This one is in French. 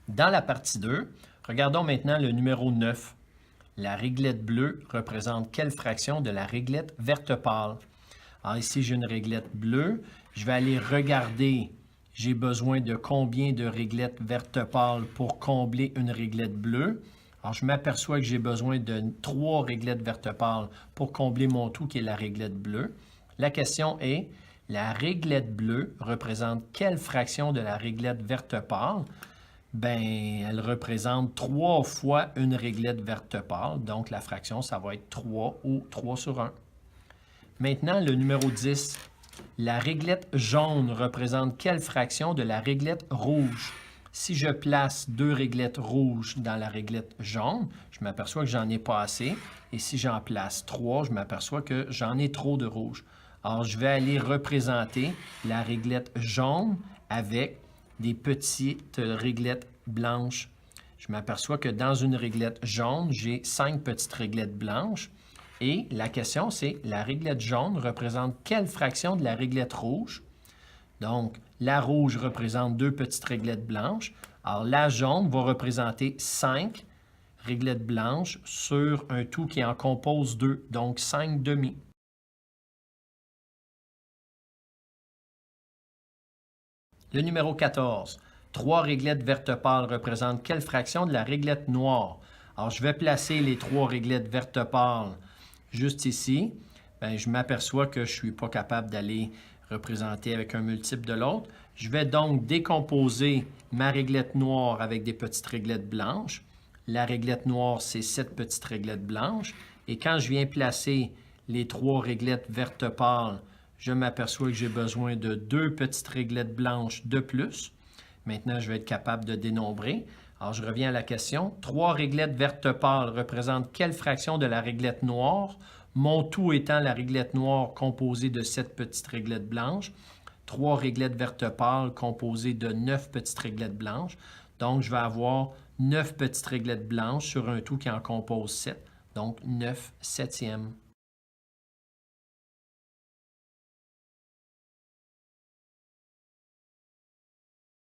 Dans la partie 2, regardons maintenant le numéro 9. La réglette bleue représente quelle fraction de la réglette verte pâle? Alors ici, j'ai une réglette bleue. Je vais aller regarder, j'ai besoin de combien de réglettes verte pâle pour combler une réglette bleue. Alors, je m'aperçois que j'ai besoin de 3 réglettes verte pâle pour combler mon tout qui est la réglette bleue. La question est, la réglette bleue représente quelle fraction de la réglette verte pâle? Bien, elle représente 3 fois une réglette verte pâle, donc la fraction, ça va être 3 ou 3 sur 1. Maintenant, le numéro 10. La réglette jaune représente quelle fraction de la réglette rouge? Si je place 2 réglettes rouges dans la réglette jaune, je m'aperçois que j'en ai pas assez. Et si j'en place 3, je m'aperçois que j'en ai trop de rouge. Alors, je vais aller représenter la réglette jaune avec des petites réglettes blanches. Je m'aperçois que dans une réglette jaune, j'ai 5 petites réglettes blanches. Et la question, c'est la réglette jaune représente quelle fraction de la réglette rouge? Donc, la rouge représente 2 petites réglettes blanches. Alors, la jaune va représenter 5 réglettes blanches sur un tout qui en compose 2, donc 5 demi. Le numéro 14. 3 réglettes verte pâle représentent quelle fraction de la réglette noire? Alors, je vais placer les 3 réglettes verte pâle juste ici. Bien, je m'aperçois que je ne suis pas capable d'aller représenter avec un multiple de l'autre. Je vais donc décomposer ma réglette noire avec des petites réglettes blanches. La réglette noire, c'est 7 petites réglettes blanches. Et quand je viens placer les 3 réglettes verte pâle, je m'aperçois que j'ai besoin de 2 petites réglettes blanches de plus. Maintenant, je vais être capable de dénombrer. Alors, je reviens à la question. 3 réglettes verte pâle représentent quelle fraction de la réglette noire? Mon tout étant la réglette noire composée de 7 petites réglettes blanches. 3 réglettes verte pâle composées de 9 petites réglettes blanches. Donc, je vais avoir 9 petites réglettes blanches sur un tout qui en compose 7. Donc, 9 septièmes.